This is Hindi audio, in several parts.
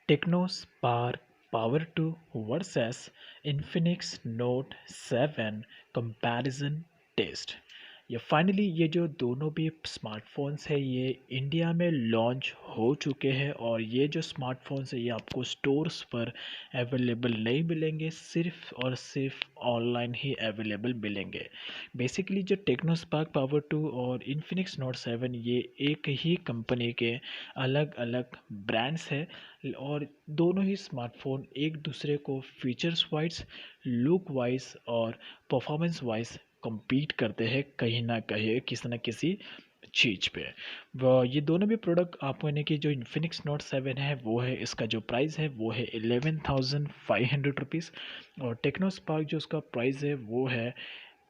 Techno Spark Power 2 versus Infinix Note 7 comparison test. ये फाइनली ये जो दोनों भी स्मार्टफोन्स है ये इंडिया में लॉन्च हो चुके हैं और ये जो स्मार्टफोन्स है ये आपको स्टोर्स पर अवेलेबल नहीं मिलेंगे, सिर्फ और सिर्फ ऑनलाइन ही अवेलेबल मिलेंगे। बेसिकली जो टेक्नो स्पार्क पावर 2 और इन्फिनिक्स नोट 7 ये एक ही कंपनी के अलग अलग ब्रांड्स है और दोनों ही स्मार्टफोन एक दूसरे को फीचर्स वाइज, लुक वाइज और परफॉर्मेंस वाइज compete करते हैं कहीं ना कहीं किसी न किसी चीज़ पे। वो ये दोनों भी प्रोडक्ट आपको यानी कि जो इन्फिनिक्स नोट 7 है वो है, इसका जो प्राइस है वो है 11,500 रुपीज़ और टेक्नो स्पार्क जो उसका प्राइस है वो है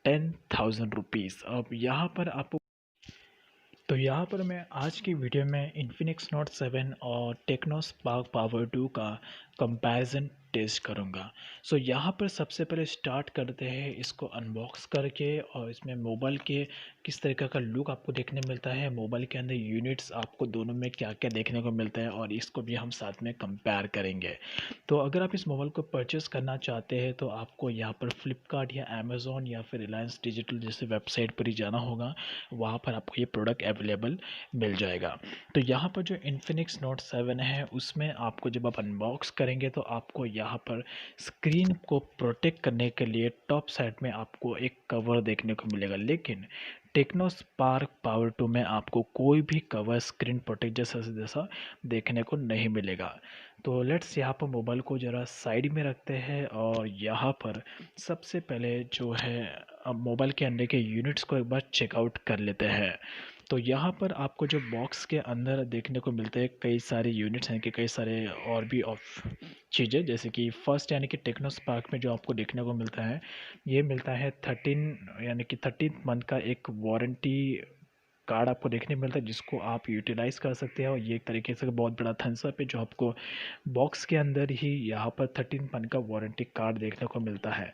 10,000 रुपीज़। अब यहाँ पर आपको तो यहाँ पर मैं आज की वीडियो में इन्फिनिक्स नोट 7 और टेक्नो स्पार्क पावर 2 का कंपैरिजन टेस्ट करूँगा। सो यहाँ पर सबसे पहले स्टार्ट करते हैं इसको अनबॉक्स करके और इसमें मोबाइल के किस तरीके का लुक आपको देखने मिलता है, मोबाइल के अंदर यूनिट्स आपको दोनों में क्या क्या देखने को मिलता है और इसको भी हम साथ में कंपेयर करेंगे। तो अगर आप इस मोबाइल को परचेज़ करना चाहते हैं तो आपको यहाँ पर फ्लिपकार्ट या अमेज़ॉन या फिर रिलायंस डिजिटल जैसे वेबसाइट पर ही जाना होगा, वहाँ पर आपको ये प्रोडक्ट अवेलेबल मिल जाएगा। तो यहाँ पर जो इन्फिनिक्स नोट 7 है उसमें आपको जब आप अनबॉक्स करेंगे तो आपको यहाँ पर स्क्रीन को प्रोटेक्ट करने के लिए टॉप साइड में आपको एक कवर देखने को मिलेगा, लेकिन टेक्नो स्पार्क पावर 2 में आपको कोई भी कवर स्क्रीन प्रोटेक्ट जैसा देखने को नहीं मिलेगा। तो लेट्स यहाँ पर मोबाइल को ज़रा साइड में रखते हैं और यहाँ पर सबसे पहले जो है अब मोबाइल के अंदर के यूनिट्स को एक बार चेकआउट कर लेते हैं। तो यहाँ पर आपको जो बॉक्स के अंदर देखने को मिलते हैं कई सारे यूनिट्स हैं कि कई सारे और भी ऑफ चीज़ें, जैसे कि फर्स्ट यानी कि टेक्नो स्पार्क में जो आपको देखने को मिलता है ये मिलता है 13 मंथ का एक वारंटी कार्ड आपको देखने को मिलता है जिसको आप यूटिलाइज़ कर सकते हैं और ये एक तरीके से बहुत बड़ा थम्सअप है जो आपको बॉक्स के अंदर ही यहाँ पर 13 मंथ का वारंटी कार्ड देखने को मिलता है।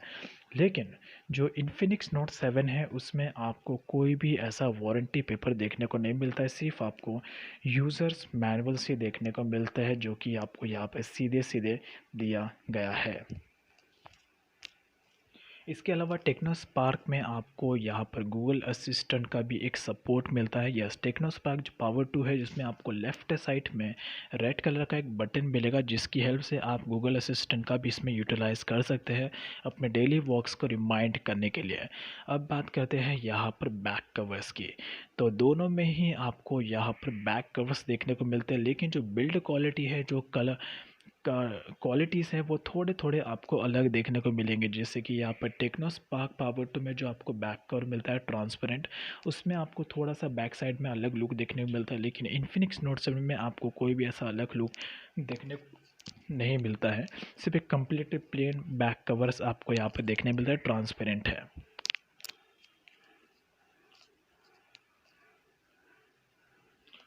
लेकिन जो इन्फिनिक्स नोट 7 है उसमें आपको कोई भी ऐसा वारंटी पेपर देखने को नहीं मिलता है, सिर्फ आपको यूज़र्स मैनुअल से देखने को मिलता है जो कि आपको यहाँ पर सीधे सीधे दिया गया है। इसके अलावा टेक्नो स्पार्क में आपको यहाँ पर गूगल असिस्टेंट का भी एक सपोर्ट मिलता है। यस, टेक्नो स्पार्क जो पावर 2 है जिसमें आपको लेफ़्ट साइड में रेड कलर का एक बटन मिलेगा जिसकी हेल्प से आप गूगल असिस्टेंट का भी इसमें यूटिलाइज़ कर सकते हैं अपने डेली वर्क्स को रिमाइंड करने के लिए। अब बात करते हैं यहाँ पर बैक कवर्स की। तो दोनों में ही आपको यहाँ पर बैक कवर्स देखने को मिलते हैं, लेकिन जो बिल्ड क्वालिटी है, जो कलर का क्वालिटीज़ है वो थोड़े थोड़े आपको अलग देखने को मिलेंगे। जैसे कि यहाँ पर टेक्नो स्पार्क पावर 2 में जो आपको बैक कवर मिलता है ट्रांसपेरेंट, उसमें आपको थोड़ा सा बैक साइड में अलग लुक देखने को मिलता है, लेकिन इन्फिनिक्स नोट 7 में आपको कोई भी ऐसा अलग लुक देखने को नहीं मिलता है। सिर्फ एक कम्प्लीट प्लेन बैक कवर्स आपको यहाँ पर देखने मिलता है, ट्रांसपेरेंट है।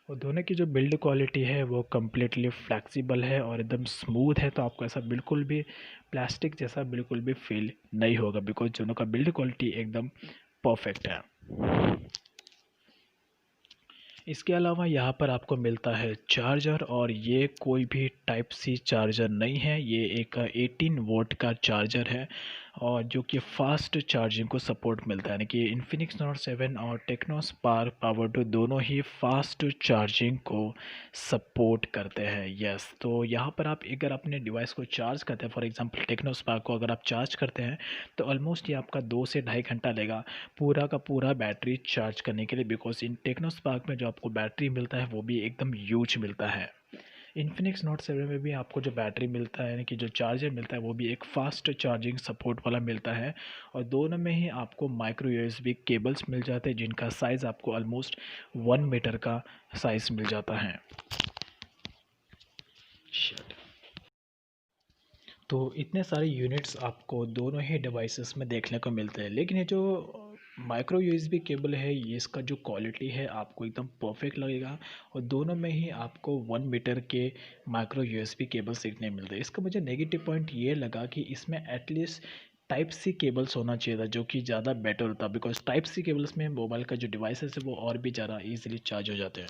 और दोनों की जो बिल्ड क्वालिटी है वो कम्प्लीटली फ्लेक्सिबल है और एकदम स्मूथ है, तो आपको ऐसा बिल्कुल भी प्लास्टिक जैसा बिल्कुल भी फील नहीं होगा, बिकॉज दोनों का बिल्ड क्वालिटी एकदम परफेक्ट है। इसके अलावा यहाँ पर आपको मिलता है चार्जर और ये कोई भी टाइप सी चार्जर नहीं है, ये एक 18 वोल्ट का चार्जर है और जो कि फ़ास्ट चार्जिंग को सपोर्ट मिलता है। यानी कि इन्फिनिक्स नोट 7 और टेक्नो स्पार्क पावर 2 दोनों ही फ़ास्ट चार्जिंग को सपोर्ट करते हैं। यस, तो यहाँ पर आप अगर अपने डिवाइस को चार्ज करते हैं, फॉर एग्जांपल टेक्नो स्पार्क को अगर आप चार्ज करते हैं तो ऑलमोस्ट ये आपका 2 से ढाई घंटा लेगा पूरा का पूरा बैटरी चार्ज करने के लिए, बिकॉज इन टेक्नो स्पार्क में जो आपको बैटरी मिलता है वो भी एकदम ह्यूज मिलता है। इन्फिनिक्स नोट 7 में भी आपको जो बैटरी मिलता है यानी कि जो चार्जर मिलता है वो भी एक फास्ट चार्जिंग सपोर्ट वाला मिलता है और दोनों में ही आपको माइक्रो यूएसबी केबल्स मिल जाते हैं जिनका साइज़ आपको ऑलमोस्ट 1 मीटर का साइज़ मिल जाता है। तो इतने सारे यूनिट्स आपको दोनों ही डिवाइसेस में देखने को मिलते हैं, लेकिन ये जो माइक्रो यूएसबी केबल है ये इसका जो क्वालिटी है आपको एकदम परफेक्ट लगेगा और दोनों में ही आपको 1 मीटर के माइक्रो यूएसबी केबल्स देखने मिलते हैं। इसका मुझे नेगेटिव पॉइंट ये लगा कि इसमें एटलीस्ट टाइप सी केबल्स होना चाहिए था जो कि ज़्यादा बेटर होता, बिकॉज टाइप सी केबल्स में मोबाइल का जो डिवाइसेस है वो और भी ज़्यादा ईजिली चार्ज हो जाते हैं।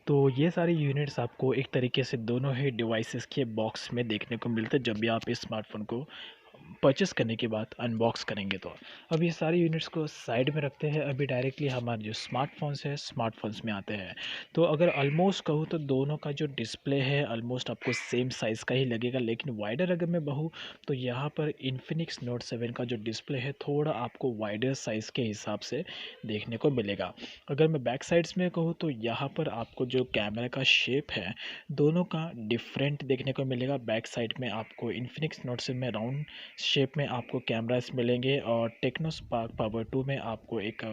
तो ये सारे यूनिट्स आपको एक तरीके से दोनों ही डिवाइसेस के बॉक्स में देखने को मिलते हैं जब भी आप इस स्मार्टफ़ोन को परचेस करने के बाद अनबॉक्स करेंगे तो। अब ये सारे यूनिट्स को साइड में रखते हैं, अभी डायरेक्टली हमारे जो स्मार्टफ़ोन्स है, स्मार्टफ़ोन्स में आते हैं। तो अगर ऑलमोस्ट कहूँ तो दोनों का जो डिस्प्ले है ऑलमोस्ट आपको सेम साइज़ का ही लगेगा, लेकिन वाइडर अगर मैं कहूँ तो यहाँ पर इन्फिनिक्स नोट 7 का जो डिस्प्ले है थोड़ा आपको वाइडर साइज़ के हिसाब से देखने को मिलेगा। अगर मैं बैक साइड्स में कहूँ तो यहाँ पर आपको जो कैमरा का शेप है, दोनों का डिफरेंट देखने को मिलेगा। बैक साइड में आपको इन्फिनिक्स नोट 7 में राउंड शेप में आपको कैमरास मिलेंगे और टेक्नो स्पार्क पावर 2 में आपको एक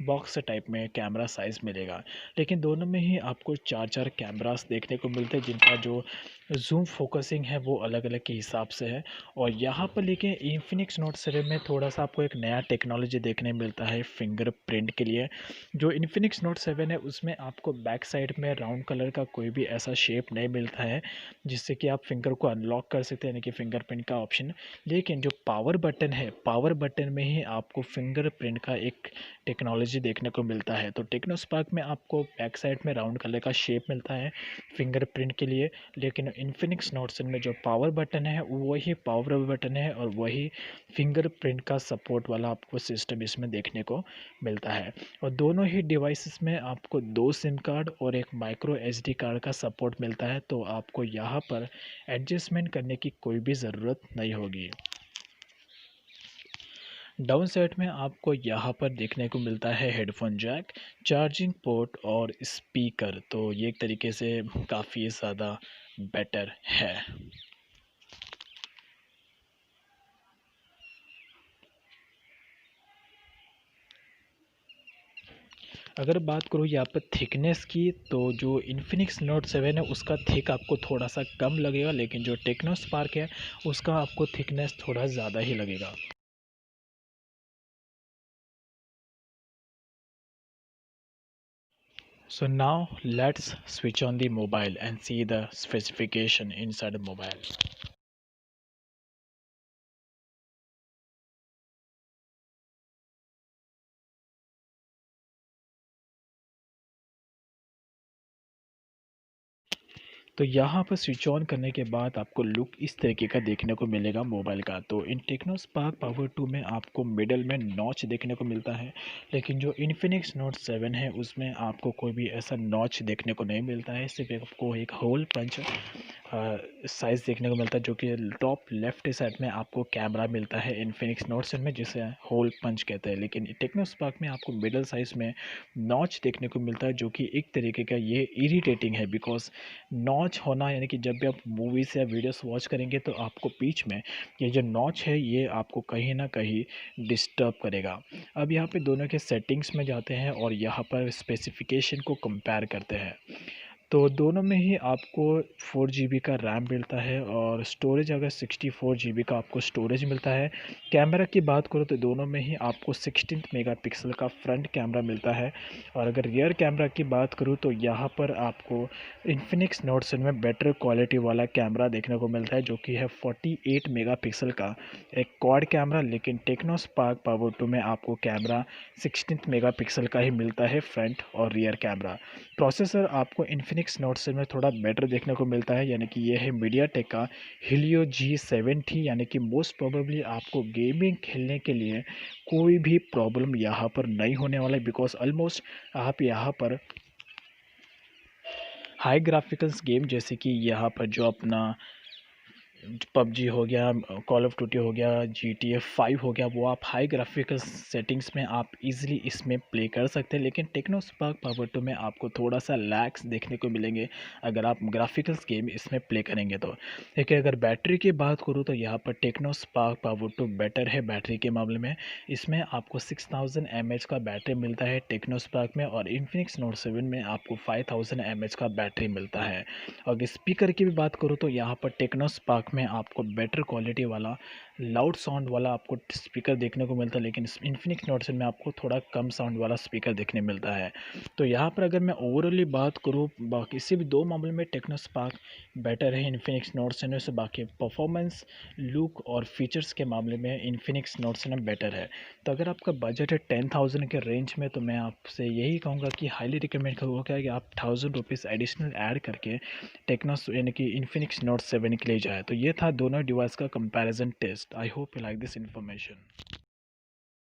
बॉक्स टाइप में कैमरा साइज़ मिलेगा। लेकिन दोनों में ही आपको चार चार कैमरास देखने को मिलते हैं जिनका जो जूम फोकसिंग है वो अलग अलग के हिसाब से है। और यहाँ पर लेकिन इन्फिनिक्स नोट 7 में थोड़ा सा आपको एक नया टेक्नोलॉजी देखने मिलता है फिंगरप्रिंट के लिए। जो इन्फिनिक्स नोट 7 है उसमें आपको बैक साइड में राउंड कलर का कोई भी ऐसा शेप नहीं मिलता है जिससे कि आप फिंगर को अनलॉक कर सकते हैं, यानी कि फिंगरप्रिंट का ऑप्शन। लेकिन जो पावर बटन है, पावर बटन में ही आपको फिंगरप्रिंट का एक टेक्नोलॉजी देखने को मिलता है। तो टेक्नो स्पार्क में आपको बैक साइड में राउंड कलर का शेप मिलता है फिंगरप्रिंट के लिए, लेकिन इन्फिनिक्स नोट 7 में जो पावर बटन है वही पावर बटन है और वही फिंगरप्रिंट का सपोर्ट वाला आपको सिस्टम इसमें देखने को मिलता है। और दोनों ही डिवाइसेस में आपको 2 सिम कार्ड और एक माइक्रो एसडी कार्ड का सपोर्ट मिलता है, तो आपको यहाँ पर एडजस्टमेंट करने की कोई भी ज़रूरत नहीं होगी। डाउन साइड में आपको यहाँ पर देखने को मिलता है हेडफोन जैक, चार्जिंग पोर्ट और स्पीकर। तो ये एक तरीके से काफ़ी ज़्यादा बेटर है। अगर बात करूँ यहाँ पर थिकनेस की तो जो इन्फिनिक्स नोट 7 है उसका थिक आपको थोड़ा सा कम लगेगा, लेकिन जो टेक्नो स्पार्क है उसका आपको थिकनेस थोड़ा ज़्यादा ही लगेगा। So now let's switch on the mobile and see the specification inside the mobile. तो यहाँ पर स्विच ऑन करने के बाद आपको लुक इस तरीके का देखने को मिलेगा मोबाइल का। तो इन टेक्नो स्पार्क पावर 2 में आपको मिडल में नॉच देखने को मिलता है, लेकिन जो इन्फिनिक्स नोट 7 है उसमें आपको कोई भी ऐसा नॉच देखने को नहीं मिलता है। सिर्फ आपको एक होल पंच साइज़ देखने को मिलता है, जो कि टॉप लेफ्ट साइड में आपको कैमरा मिलता है इन्फिनिक्स नोट 7 में, जिसे होल पंच कहते हैं। लेकिन टेक्नो स्पार्क में आपको मिडल साइज़ में नॉच देखने को मिलता है, जो कि एक तरीके का ये इरिटेटिंग है। बिकॉज नॉच होना यानी कि जब भी आप मूवीज़ या वीडियोस वॉच करेंगे तो आपको बीच में ये जो नॉच है ये आपको कहीं ना कहीं डिस्टर्ब करेगा। अब यहाँ पे दोनों के सेटिंग्स में जाते हैं और यहाँ पर स्पेसिफिकेशन को कंपेयर करते हैं। तो दोनों में ही आपको 4 जीबी का रैम मिलता है और स्टोरेज अगर 64 जीबी का आपको स्टोरेज मिलता है। कैमरा की बात करो तो दोनों में ही आपको 16 मेगापिक्सल का फ्रंट कैमरा मिलता है। और अगर रियर कैमरा की बात करूँ तो यहाँ पर आपको इन्फिनिक्स नोट 7 में बेटर क्वालिटी वाला कैमरा देखने को मिलता है, जो कि है 48 मेगापिक्सल का एक क्वाड कैमरा। लेकिन टेक्नो स्पार्क पावर 2 में आपको कैमरा 16 मेगापिक्सल का ही मिलता है फ्रंट और रियर कैमरा। प्रोसेसर आपको इन्फिनिक्स नोट 7 में थोड़ा बेटर देखने को मिलता है, यानी कि ये है मीडियाटेक का हीलियो G70, यानी कि मोस्ट प्रोबेबली आपको गेमिंग खेलने के लिए कोई भी प्रॉब्लम यहाँ पर नहीं होने वाला है। बिकॉज ऑलमोस्ट आप यहाँ पर हाई ग्राफिकल्स गेम जैसे कि यहाँ पर जो अपना पबजी हो गया, कॉल ऑफ ड्यूटी हो गया, GTA 5 हो गया, वो आप हाई ग्राफिकल सेटिंग्स में आप इजीली इसमें प्ले कर सकते हैं। लेकिन टेक्नो स्पार्क पावर 2 में आपको थोड़ा सा लैग्स देखने को मिलेंगे अगर आप ग्राफिकल्स गेम इसमें प्ले करेंगे तो। लेकिन अगर बैटरी की बात करूँ तो यहाँ पर टेक्नो स्पार्क पावर 2 बेटर है बैटरी के मामले में। इसमें आपको 6000 mAh का बैटरी मिलता है टेक्नो स्पार्क में, और इन्फिनिक्स नोट 7 में आपको 5000 mAh का बैटरी मिलता है। और स्पीकर की भी बात करूँ तो यहाँ पर टेक्नो स्पार्क में आपको बेटर क्वालिटी वाला लाउड साउंड वाला आपको स्पीकर देखने को मिलता है, लेकिन इन्फिनिक्स नोट 7 में आपको थोड़ा कम साउंड वाला स्पीकर देखने मिलता है। तो यहाँ पर अगर मैं ओवरऑली बात करूँ, बाकी किसी भी दो मामले में टेक्नो स्पार्क बेटर है इन्फिनिक्स नोट 7 से। बाकी परफॉर्मेंस, लुक और फीचर्स के मामले में इन्फिनिक्स नोट 7 बेटर है। तो अगर आपका बजट है 10,000 के रेंज में, तो मैं आपसे यही कहूँगा कि हाईली रिकमेंड करूँगा कि आप 1000 रुपीज़ एडिशनल ऐड करके टेक्नोस यानी कि इन्फिनिक्स नोट 7 के लिए जाए। तो ये था दोनों डिवाइस का comparison test. I hope you like this information.